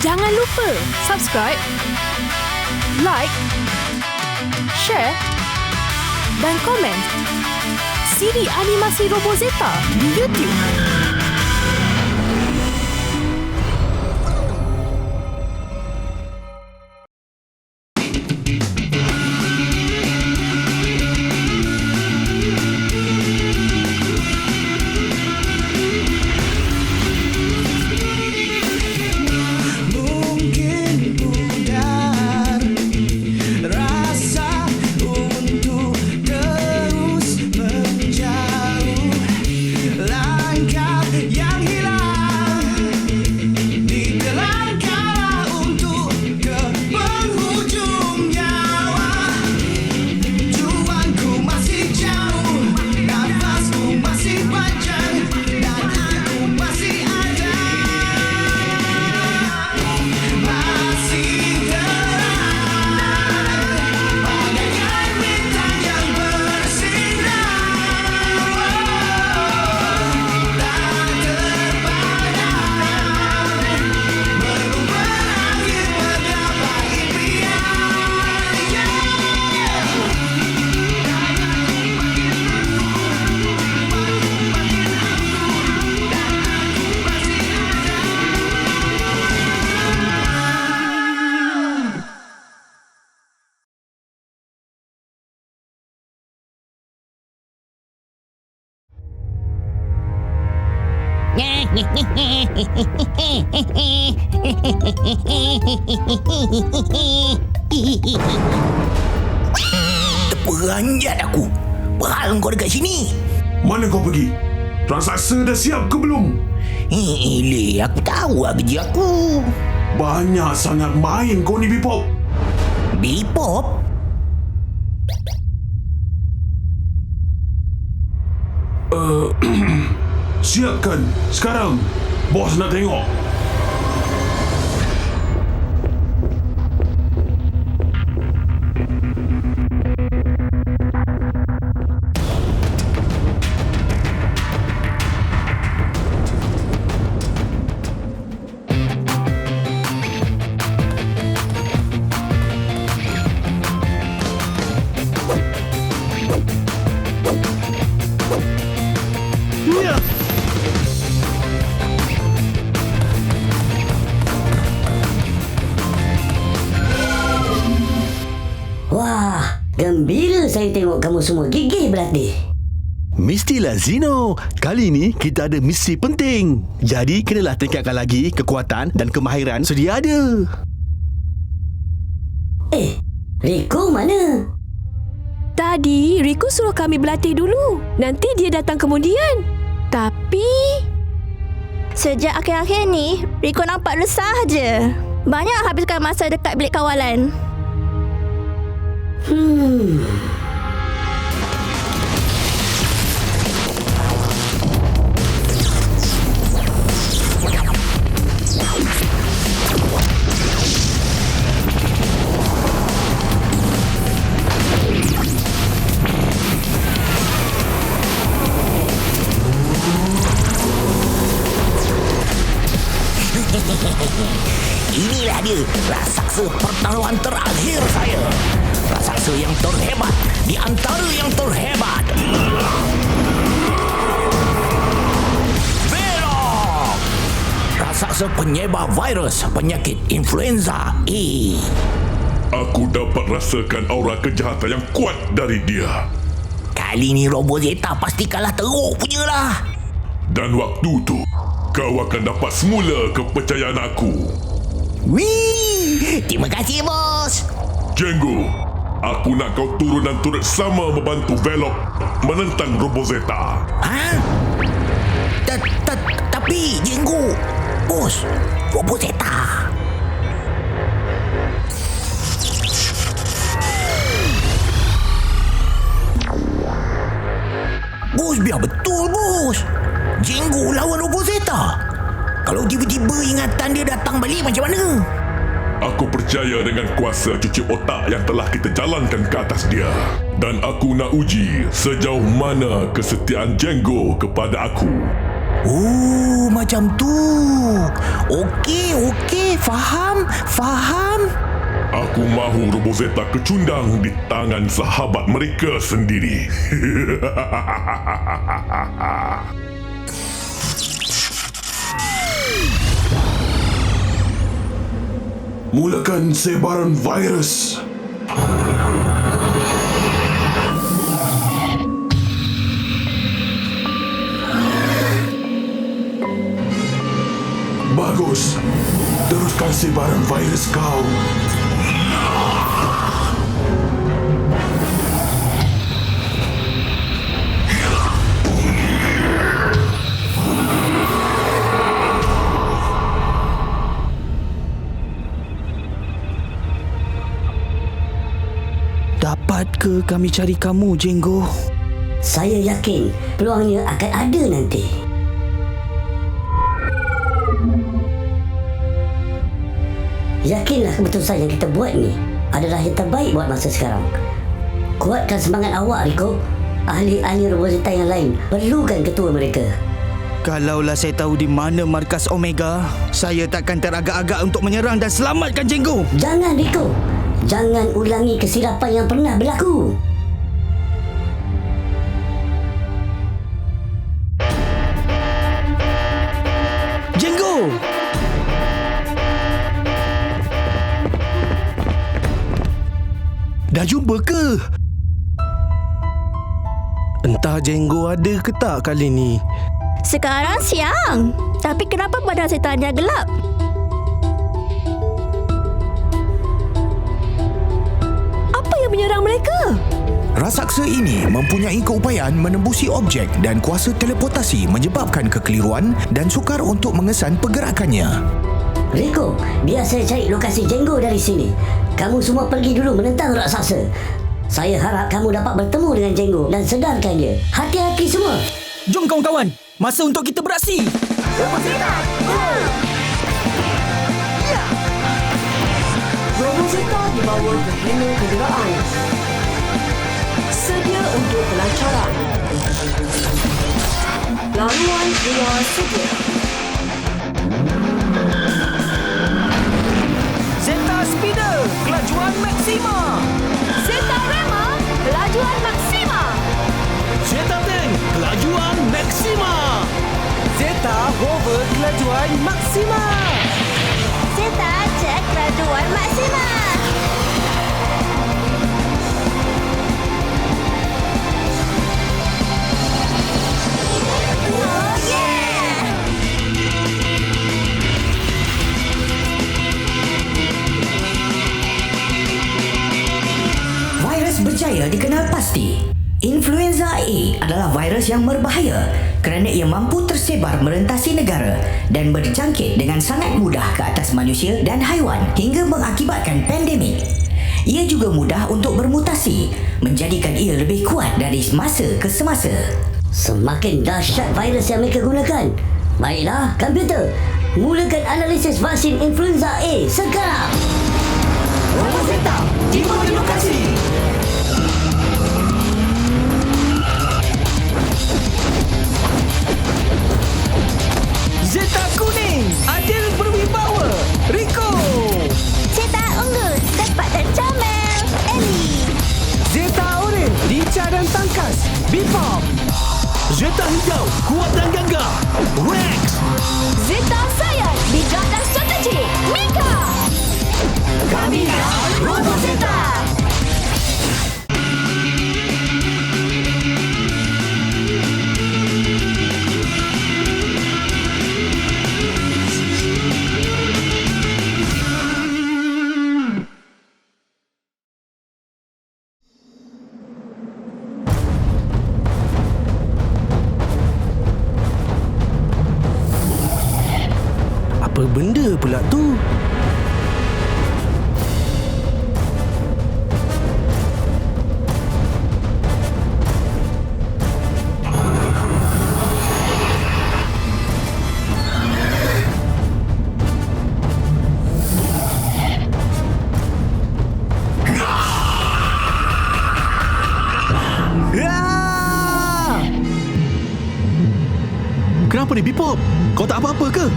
Jangan lupa subscribe, like, share dan komen siri animasi Robozeta di YouTube. Terperanjat aku. Berhal kau dekat sini. Mana kau pergi? Raksasa dah siap ke belum? Leh, aku tahu lah kerja aku. Banyak sangat main kau ni, Bipop. Bipop? Siapkan sekarang. Bos nak tengok. Wah, gembira saya tengok kamu semua gigih berlatih. Mestilah Zino. Kali ni kita ada misi penting. Jadi kenalah tingkatkan lagi kekuatan dan kemahiran sedia ada. Rico mana? Tadi Rico suruh kami berlatih dulu. Nanti dia datang kemudian. Tapi sejak akhir-akhir ni, Rico nampak resah je. Banyak habiskan masa dekat bilik kawalan. Inilah dia, raksasa pertaruhan terakhir saya. Raksasa yang terhebat di antara yang terhebat. Venom! Raksasa penyebar virus penyakit influenza A. Aku dapat rasakan aura kejahatan yang kuat dari dia. Kali ni Robozeta pasti kalah teruk punya lah. Dan waktu tu, kau akan dapat semula kepercayaan aku. Wih, terima kasih bos. Jenggo, aku nak kau turun dan turut sama membantu Velop menentang Robozeta. Tapi Jenggo, bos, Robozeta. Bos, biar betul bos. Jenggo lawan Robozeta. Kalau tiba-tiba ingatan dia datang balik macam mana? Aku percaya dengan kuasa cuci otak yang telah kita jalankan ke atas dia. Dan aku nak uji sejauh mana kesetiaan Jenggo kepada aku. Oh, macam tu. Okey, faham. Aku mahu Robozeta kecundang di tangan sahabat mereka sendiri. Mulakan sebaran virus. Bagus. Teruskan sebaran virus kau. Dapat ke kami cari kamu, Jenggo? Saya yakin peluangnya akan ada nanti. Yakinlah keputusan yang kita buat ni adalah yang terbaik buat masa sekarang. Kuatkan semangat awak, Rico. Ahli-ahli Robozeta yang lain perlukan ketua mereka. Kalaulah saya tahu di mana markas Omega, saya takkan teragak-agak untuk menyerang dan selamatkan Jenggo. Jangan, Rico. Jangan ulangi kesilapan yang pernah berlaku. Jenggo! Dah jumpa ke? Entah Jenggo ada ke tak kali ni. Sekarang siang. Tapi kenapa badan setannya gelap? Apa yang menyerang mereka? Raksasa ini mempunyai keupayaan menembusi objek dan kuasa teleportasi menyebabkan kekeliruan dan sukar untuk mengesan pergerakannya. Rico, biar saya cari lokasi Jenggo dari sini. Kamu semua pergi dulu menentang raksasa. Saya harap kamu dapat bertemu dengan Jenggo dan sedarkan dia. Hati-hati semua. Jom kawan-kawan, masa untuk kita beraksi. Robozeta dibawa ke bina kenderaan. Sedia untuk pelancaran. Laluan keluar sedia. Zeta Speeder, kelajuan maksima. Zeta Rema, kelajuan maksima. Zeta Tank, kelajuan maksima. Zeta Hover, kelajuan maksima. Zeta Jet kelajuan maksima. Oh yeah! Virus berjaya dikenal pasti. Influenza A adalah virus yang berbahaya kerana ia mampu tersebar merentasi negara dan berjangkit dengan sangat mudah ke atas manusia dan haiwan hingga mengakibatkan pandemik. Ia juga mudah untuk bermutasi, menjadikan ia lebih kuat dari masa ke semasa. Semakin dahsyat virus yang mereka gunakan. Baiklah, komputer. Mulakan analisis vaksin influenza A sekarang. Robozeta, tiba di lokasi. Zeta kuning, adil berwibawa. Rico. Zeta ungu, tepat dan comel. Ellie. Zeta oren, lincah dan tangkas. Bebop. Zeta hijau, kuat dan gagah. Rex. Zeta Sayap, bijak dan strategik. Mika. Kami Robozeta. Apa benda pula tu? Kenapa ni Bipop? Kau tak apa-apa ke?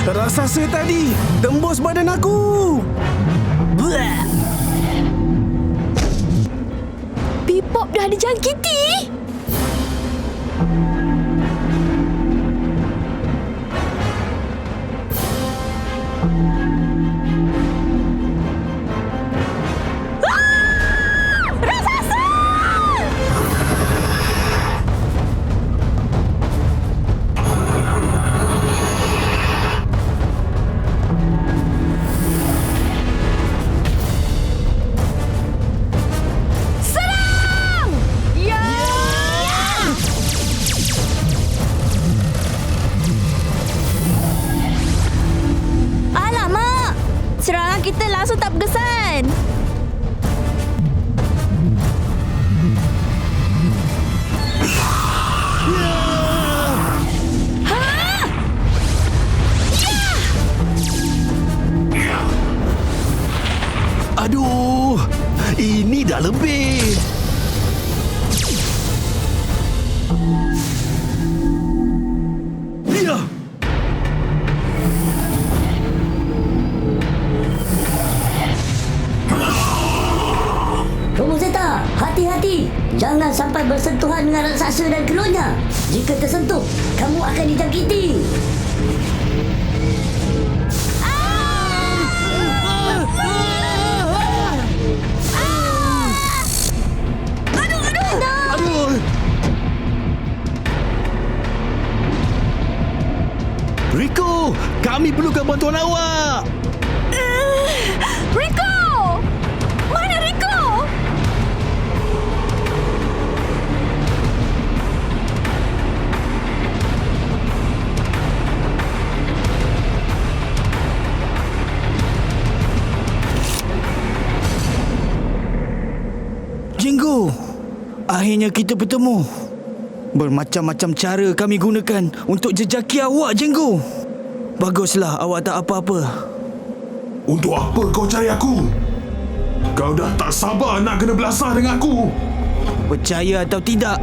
Raksasa tadi tembus badan aku. Bipop dah dijangkiti. Alamak! Serangan kita langsung tak berkesan. Aduh, ini dah lebih. Ya. Robozeta, hati-hati. Jangan sampai bersentuhan dengan raksasa dan keluarnya. Jika tersentuh, kamu akan dijangkiti. Aduh. Rico, kami perlukan bantuan awak. Rico! Mana Rico? Jenggo, akhirnya kita bertemu. Bermacam-macam cara kami gunakan untuk jejaki awak, Jenggo. Baguslah awak tak apa-apa. Untuk apa kau cari aku? Kau dah tak sabar nak kena belasah dengan aku. Percaya atau tidak,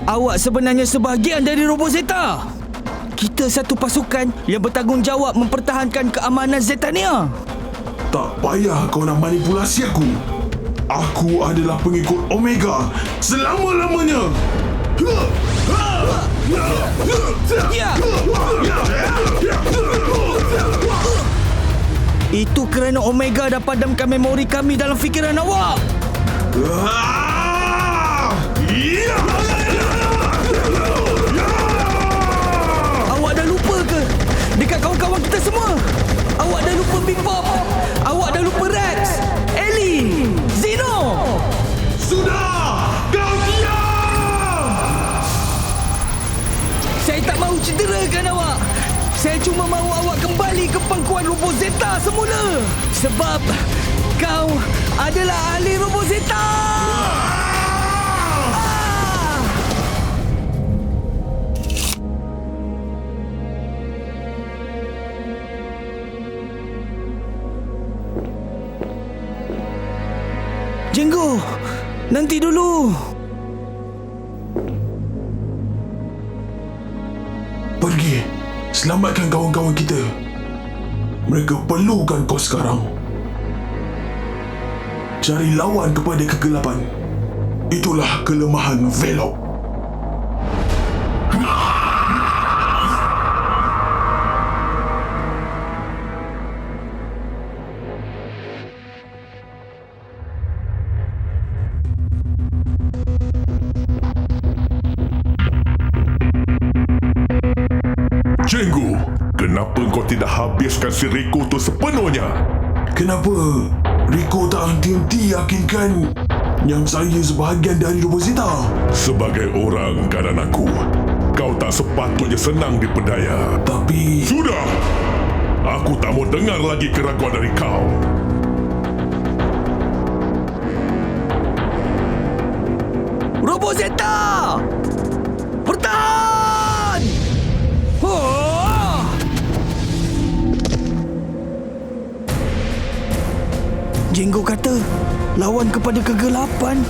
awak sebenarnya sebahagian dari Robozeta. Kita satu pasukan yang bertanggungjawab mempertahankan keamanan Zetania. Tak payah kau nak manipulasi aku. Aku adalah pengikut Omega selama-lamanya. Ya. Itu kerana Omega dah padamkan memori kami dalam fikiran awak. Awak dah lupa ke? Dekat kawan-kawan kita semua. Awak dah lupa Bebop. Awak dah lupa Rex, Ellie, Zeno. Sudah! Kau diam! Saya tak mahu cederakan awak. Saya cuma mahu awak kembali ke pangkuan Robozeta semula. Sebab kau adalah ahli Robozeta. Jenggo, nanti dulu. Pergi. Selamatkan kawan-kawan kita. Mereka perlukan kau sekarang. Cari lawan kepada kegelapan. Itulah kelemahan Velop. Jenggu, kenapa kau tidak habiskan si Rico tu sepenuhnya? Kenapa Rico tak henti-henti yakinkan yang saya sebahagian dari Robozeta? Sebagai orang kanan aku, kau tak sepatutnya senang diperdaya. Tapi... Sudah! Aku tak mau dengar lagi keraguan dari kau. Robozeta! Bertahan! Jenggo kata lawan kepada kegelapan.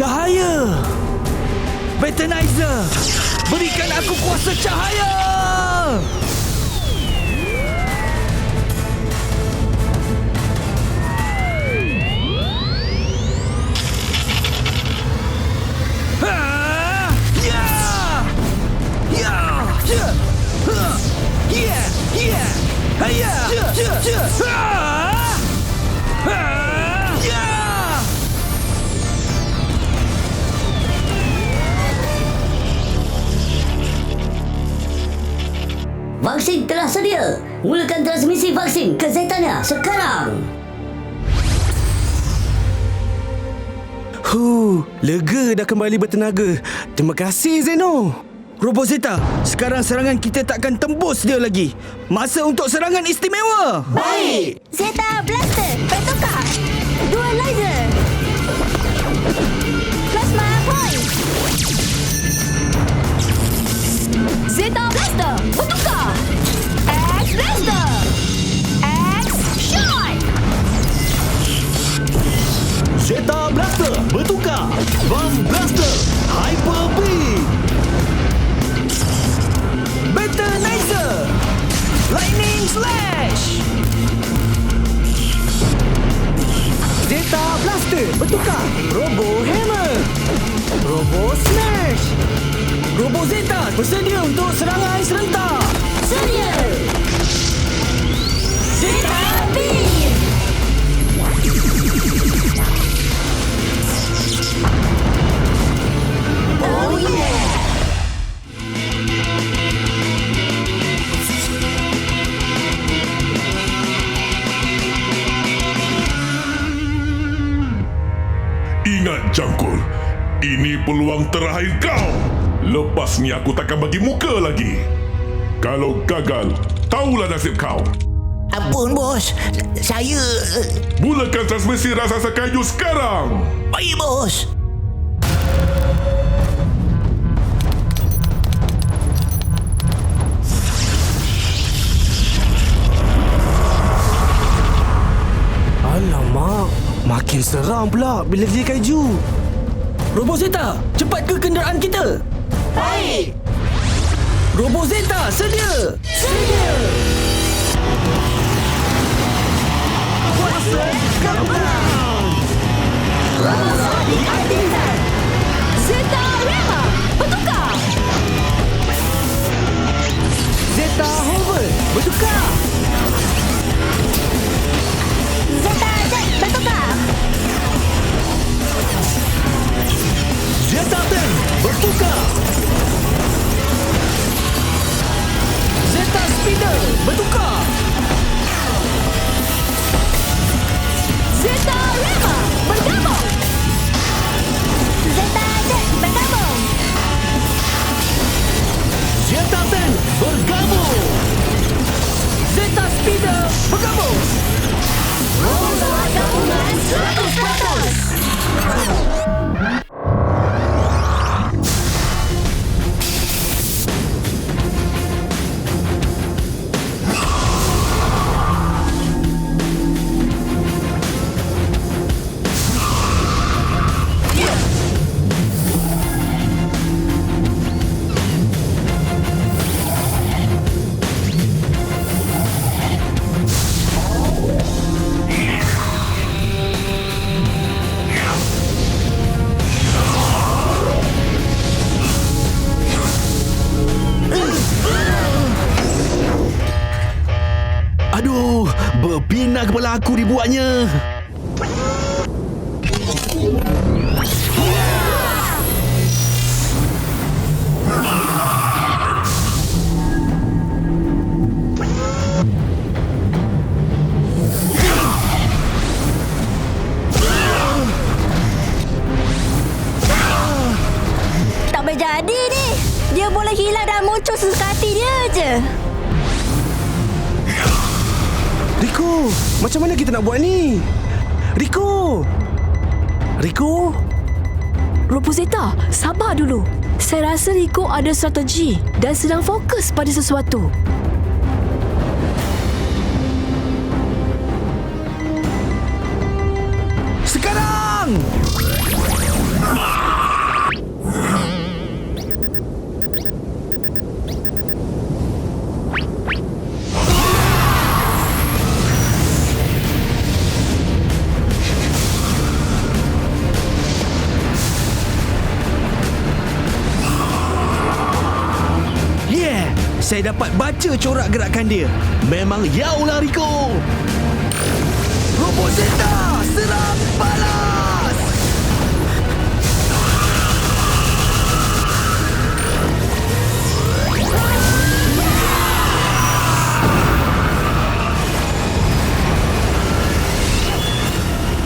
Cahaya! Betanizer! Berikan aku kuasa cahaya! Vaksin telah sedia. Mulakan transmisi vaksin ke Zetanya sekarang. Lega dah kembali bertenaga. Terima kasih Zeno. Robozeta, sekarang serangan kita takkan tembus dia lagi. Masa untuk serangan istimewa. Baik. Zeta Blaster bertukar. Dua laser. Plasma point. Zeta Blaster bertukar. X Blaster. X Shot. Zeta Blaster bertukar. Bomb Blaster Hyper Beam. Betanizer. Lightning Slash. Zeta Blaster bertukar. Robo Hammer. Robo Smash. Robozeta bersedia untuk serangan serentak. Sedia. Zeta Beam. Oh yeah. Ingat Jangkul, ini peluang terakhir kau. Lepas ni aku takkan bagi muka lagi. Kalau gagal, tahulah nasib kau. Ampun bos, saya... Mulakan transmisi raksasa kayu sekarang. Baik bos. Alamak, makin seram pula bila dia kaiju. Robozeta, cepat ke kenderaan kita. Baik. Robozeta, sedia. Sedia. Kuasa kembang. Rosa diaktifkan. Zeta Rema bertukar. Zeta Hover bertukar. Zeta Jet bertukar. Zeta Ten bertukar. Zeta Speeder bertukar. Zeta Rema bergabung. Zeta Jet bergabung. Zeta Ten bergabung. Zeta Speeder bergabung. Rosa gabungan 100%. Aduh, berpindah kepala aku dibuatnya. Tak boleh jadi ni. Dia boleh hilang dan muncul sesekali dia je. Rico, macam mana kita nak buat ni? Rico! Rico? Robozeta, sabar dulu. Saya rasa Rico ada strategi dan sedang fokus pada sesuatu. Sekarang! Saya dapat baca corak gerakan dia. Memang yaulah Rico. Robo Zeta, serang balas!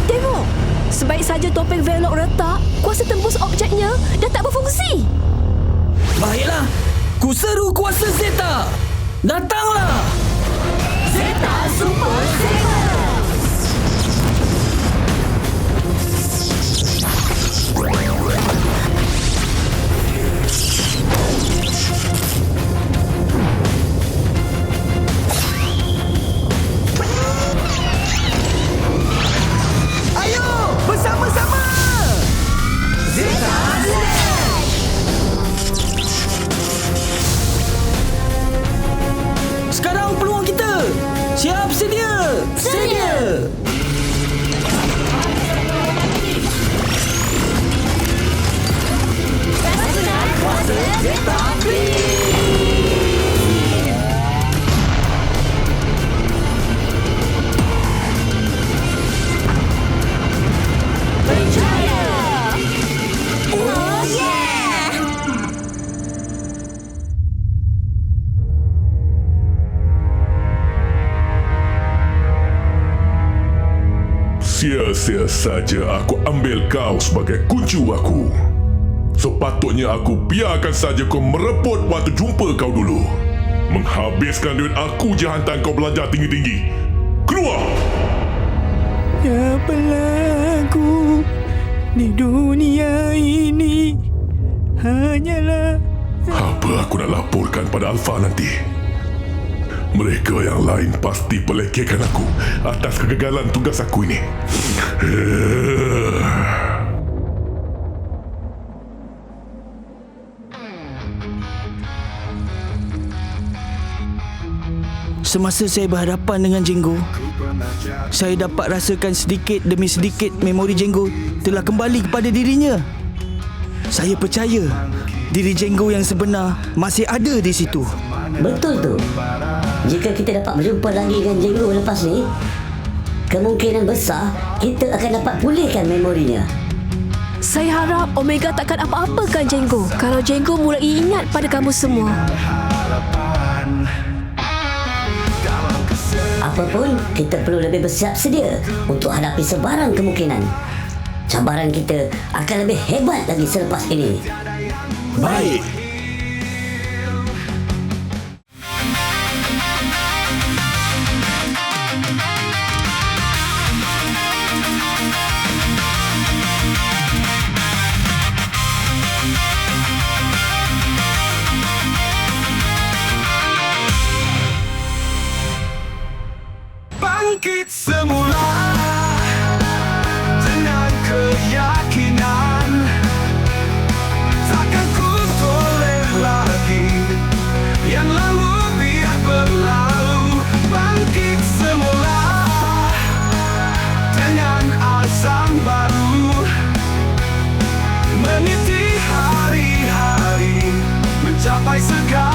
Tengok, sebaik saja topeng Velok retak, kuasa tembus objeknya dah tak berfungsi. Baiklah, ku seru kuasa Zeta. Datanglah! Zeta Super Saber. Ayo, bersama-sama! Zeta Slash! Sekarang peluang kita. Siap sedia? Sedia! Rasakan kuasa Zeta Berjaya! Oh yeah! Sia-sia saja aku ambil kau sebagai kuncu aku. Sepatutnya aku biarkan saja kau mereput waktu jumpa kau dulu. Menghabiskan duit aku je hantar kau belajar tinggi-tinggi. Keluar! Ya berlaku di dunia ini hanyalah... Apa aku nak laporkan pada Alpha nanti? Mereka yang lain pasti pelekehkan aku atas kegagalan tugas aku ini. Semasa saya berhadapan dengan Jenggo, saya dapat rasakan sedikit demi sedikit memori Jenggo telah kembali kepada dirinya. Saya percaya diri Jenggo yang sebenar masih ada di situ. Betul tu. Jika kita dapat berjumpa lagi dengan Jenggo lepas ni, kemungkinan besar kita akan dapat pulihkan memorinya. Saya harap Omega takkan apa-apakan Jenggo kalau Jenggo mulai ingat pada kamu semua. Apapun, kita perlu lebih bersiap sedia untuk hadapi sebarang kemungkinan. Cabaran kita akan lebih hebat lagi selepas ini. Baik. Bangkit semula dengan keyakinan, takkan ku toleh lagi yang lalu biar berlalu. Bangkit semula dengan azam baru, meniti hari-hari mencapai segala